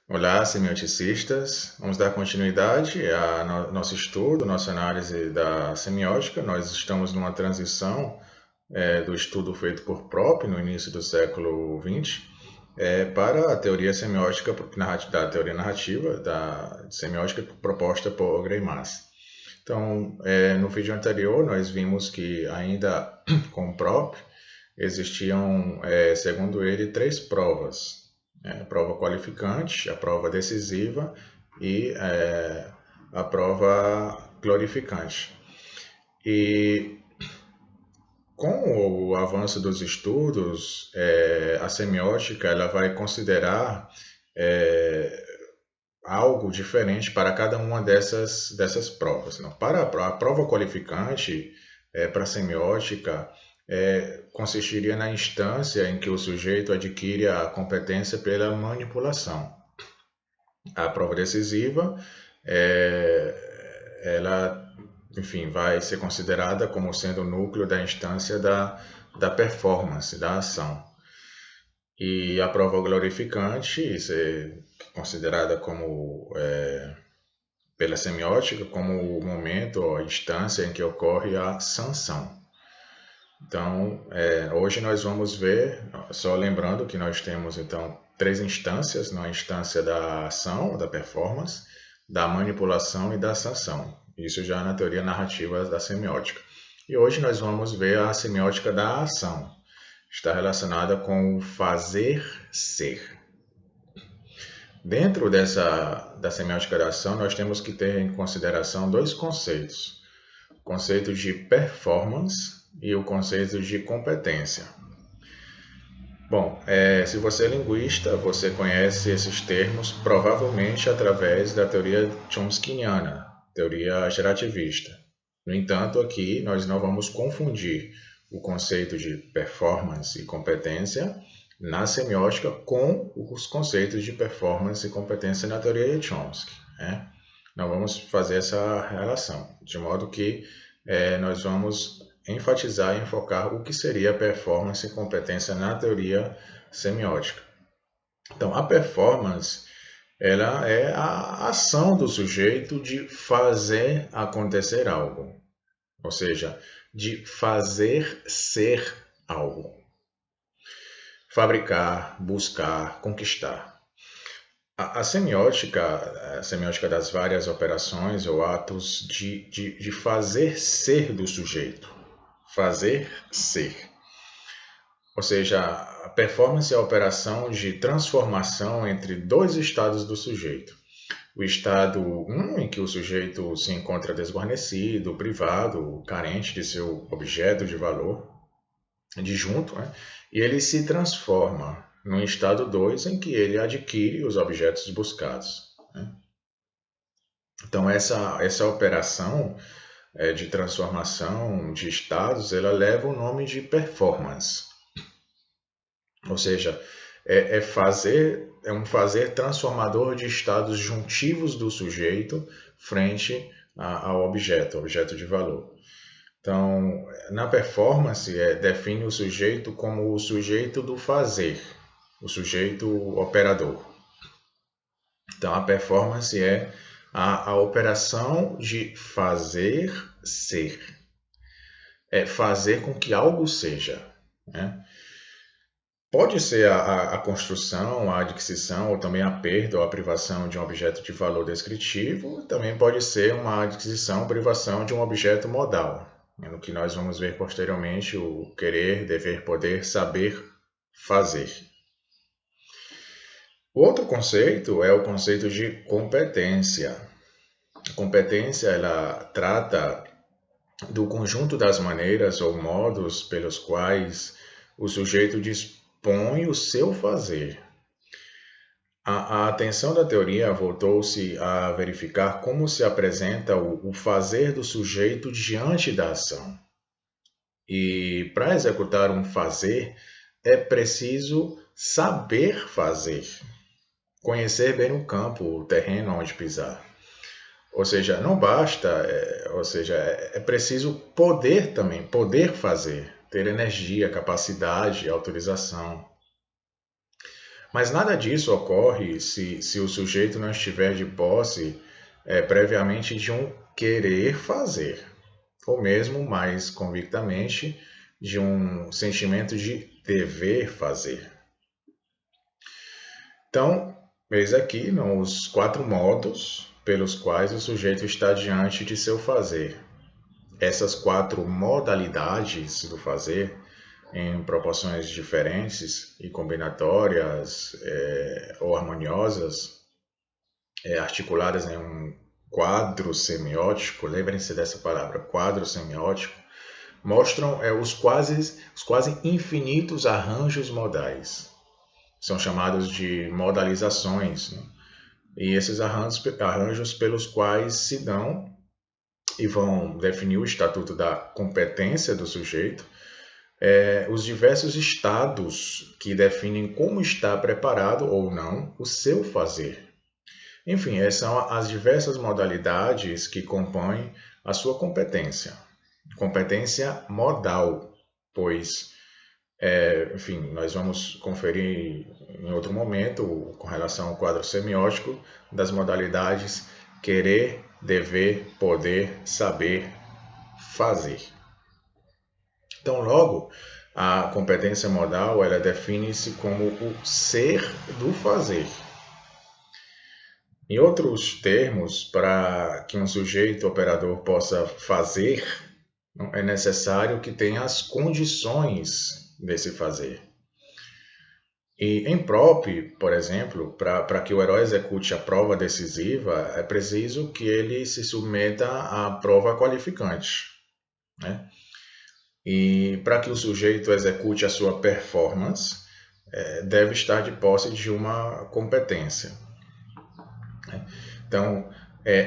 Olá, semioticistas. Vamos dar continuidade ao nosso estudo, nossa análise da semiótica. Nós estamos numa transição do estudo feito por Propp no início do século XX para a teoria semiótica da teoria narrativa da semiótica proposta por Greimas. Então, no vídeo anterior, nós vimos que ainda com Propp existiam, segundo ele, três provas: a prova qualificante, a prova decisiva e a prova glorificante. E com o avanço dos estudos, a semiótica ela vai considerar algo diferente para cada uma dessas provas. Não? Para a prova qualificante, para a semiótica, consistiria na instância em que o sujeito adquire a competência pela manipulação. A prova decisiva, ela, enfim, vai ser considerada como sendo o núcleo da instância da performance, da ação. E a prova glorificante, isso é considerada como, pela semiótica, como o momento ou a instância em que ocorre a sanção. Então, hoje nós vamos ver, só lembrando que nós temos então três instâncias: a instância da ação, da performance, da manipulação e da sanção. Isso já na teoria narrativa da semiótica. E hoje nós vamos ver a semiótica da ação. Está relacionada com o fazer ser. Dentro da semiótica da ação, nós temos que ter em consideração dois conceitos: o conceito de performance e o conceito de competência. Bom, se você é linguista, você conhece esses termos provavelmente através da teoria chomskyana, teoria gerativista. No entanto, aqui nós não vamos confundir o conceito de performance e competência na semiótica com os conceitos de performance e competência na teoria de Chomsky. Não vamos fazer essa relação, de modo que nós vamos enfatizar e enfocar o que seria performance e competência na teoria semiótica. Então, a performance ela é a ação do sujeito de fazer acontecer algo, ou seja, de fazer ser algo. Fabricar, buscar, conquistar. A semiótica das várias operações ou atos de fazer ser do sujeito. Fazer ser. Ou seja, a performance é a operação de transformação entre dois estados do sujeito. O estado 1, em que o sujeito se encontra desguarnecido, privado, carente de seu objeto de valor, disjunto, e ele se transforma no estado 2, em que ele adquire os objetos buscados. Então, essa operação de transformação de estados, ela leva o nome de performance. Ou seja, é um fazer transformador de estados juntivos do sujeito frente ao objeto de valor. Então, na performance, define o sujeito como o sujeito do fazer, o sujeito operador. Então, a performance é a operação de fazer ser. É fazer com que algo seja. Pode ser a construção, a adquisição, ou também a perda ou a privação de um objeto de valor descritivo. Também pode ser uma adquisição ou privação de um objeto modal, no que nós vamos ver posteriormente o querer, dever, poder, saber, fazer. O outro conceito é o conceito de competência. A competência ela trata do conjunto das maneiras ou modos pelos quais o sujeito dispõe o seu fazer. A atenção da teoria voltou-se a verificar como se apresenta o fazer do sujeito diante da ação. E para executar um fazer, é preciso saber fazer, conhecer bem o campo, o terreno onde pisar. Ou seja, não basta, é preciso poder também, poder fazer, ter energia, capacidade, autorização. Mas nada disso ocorre se o sujeito não estiver de posse previamente de um querer fazer, ou mesmo mais convictamente de um sentimento de dever fazer. Então, eis aqui os 4 modos pelos quais o sujeito está diante de seu fazer. Essas 4 modalidades do fazer, em proporções diferentes e combinatórias ou harmoniosas, articuladas em um quadro semiótico, lembrem-se dessa palavra, quadro semiótico, mostram os quase infinitos arranjos modais. São chamados de modalizações, né? E esses arranjos pelos quais se dão e vão definir o estatuto da competência do sujeito, os diversos estados que definem como está preparado ou não o seu fazer. Enfim, essas são as diversas modalidades que compõem a sua competência. Competência modal, pois, enfim, nós vamos conferir em outro momento, com relação ao quadro semiótico, das modalidades querer, dever, poder, saber, fazer. Então, logo, a competência modal ela define-se como o ser do fazer. Em outros termos, para que um sujeito operador possa fazer, é necessário que tenha as condições desse fazer. E em prop, por exemplo, para que o herói execute a prova decisiva, é preciso que ele se submeta à prova qualificante, né? E para que o sujeito execute a sua performance, deve estar de posse de uma competência, né? Então,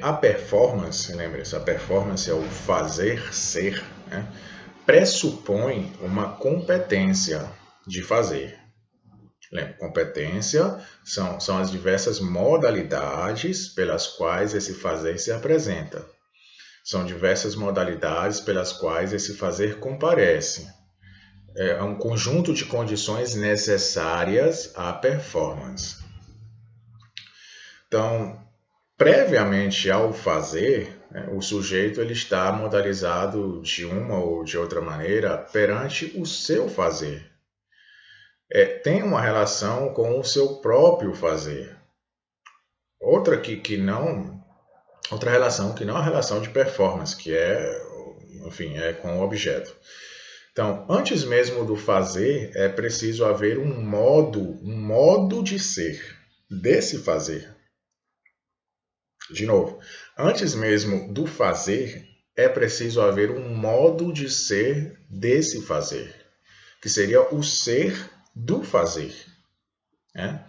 a performance, lembre-se, a performance é o fazer ser, né? Pressupõe uma competência de fazer. Lembra, competência são as diversas modalidades pelas quais esse fazer se apresenta. São diversas modalidades pelas quais esse fazer comparece. É um conjunto de condições necessárias à performance. Então, previamente ao fazer, o sujeito ele está modalizado de uma ou de outra maneira perante o seu fazer. Tem uma relação com o seu próprio fazer. Outra relação que não é a relação de performance, que enfim, é com o objeto. Então, antes mesmo do fazer, é preciso haver um modo de ser desse fazer. De novo, antes mesmo do fazer, é preciso haver um modo de ser desse fazer, que seria o ser do fazer, né?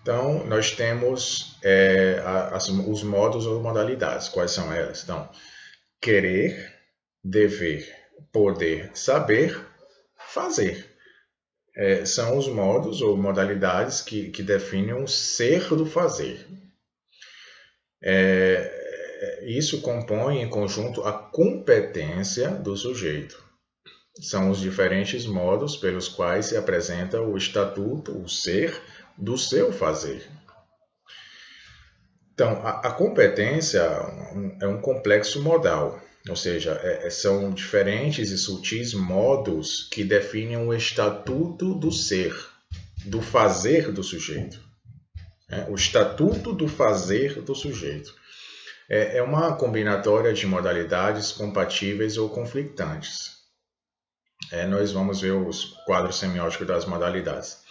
Então, nós temos os modos ou modalidades. Quais são elas? Então, querer, dever, poder, saber, fazer. São os modos ou modalidades que definem o ser do fazer. Isso compõe em conjunto a competência do sujeito. São os diferentes modos pelos quais se apresenta o estatuto, o ser do seu fazer. Então, a competência é um complexo modal, ou seja, são diferentes e sutis modos que definem o estatuto do ser, do fazer do sujeito. O estatuto do fazer do sujeito. É uma combinatória de modalidades compatíveis ou conflitantes. Nós vamos ver os quadros semióticos das modalidades.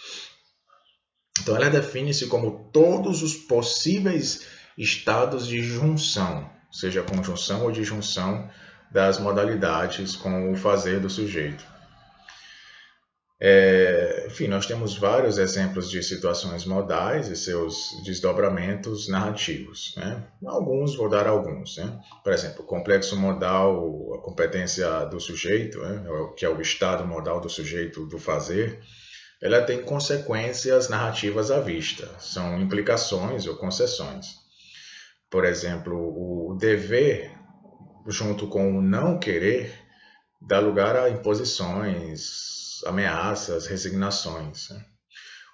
Então, ela define-se como todos os possíveis estados de junção, seja conjunção ou disjunção das modalidades com o fazer do sujeito. Enfim, nós temos vários exemplos de situações modais e seus desdobramentos narrativos, né? Vou dar alguns, né? Por exemplo, o complexo modal, a competência do sujeito, né? Que é o estado modal do sujeito do fazer, ela tem consequências narrativas à vista, são implicações ou concessões. Por exemplo, o dever, junto com o não querer, dá lugar a imposições, ameaças, resignações, né?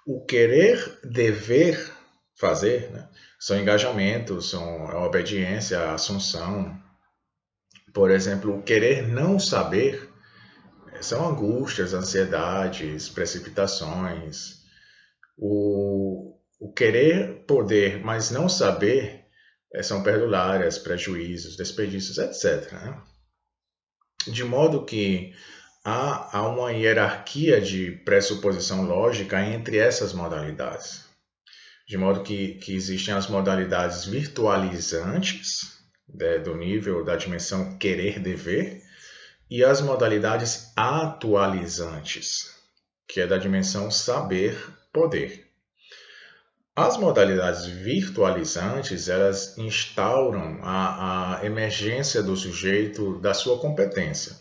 O querer, dever fazer, né, são engajamentos, são a obediência, a assunção. Por exemplo, o querer não saber são angústias, ansiedades, precipitações. O querer poder, mas não saber, são perdulárias, prejuízos, desperdícios, etc., né? De modo que há uma hierarquia de pressuposição lógica entre essas modalidades. De modo que existem as modalidades virtualizantes, do nível da dimensão querer-dever, e as modalidades atualizantes, que é da dimensão saber-poder. As modalidades virtualizantes, elas instauram a emergência do sujeito da sua competência.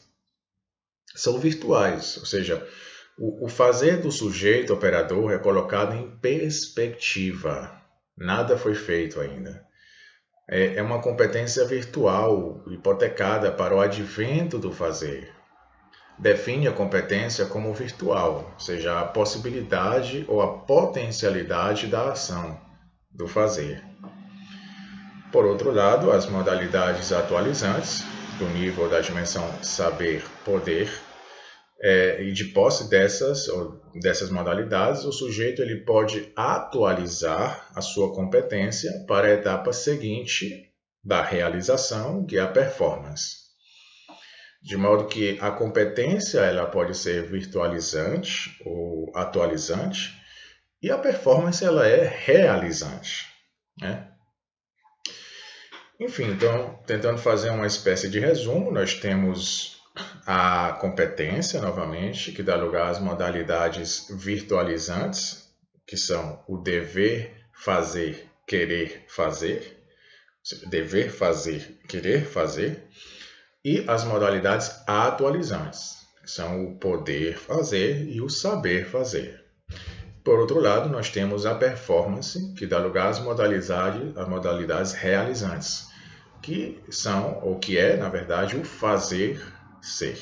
São virtuais, ou seja, o fazer do sujeito operador é colocado em perspectiva. Nada foi feito ainda. É uma competência virtual, hipotecada para o advento do fazer. Define a competência como virtual, ou seja, a possibilidade ou a potencialidade da ação, do fazer. Por outro lado, as modalidades atualizantes, do nível da dimensão saber-poder, e de posse dessas modalidades, o sujeito ele pode atualizar a sua competência para a etapa seguinte da realização, que é a performance. De modo que a competência ela pode ser virtualizante ou atualizante e a performance ela é realizante, né? Enfim, então, tentando fazer uma espécie de resumo, nós temos a competência, novamente, que dá lugar às modalidades virtualizantes, que são o dever, fazer, querer fazer, dever, fazer, querer fazer, e as modalidades atualizantes, que são o poder fazer e o saber fazer. Por outro lado, nós temos a performance, que dá lugar às modalidades realizantes, que são, ou que é, na verdade, o fazer ser.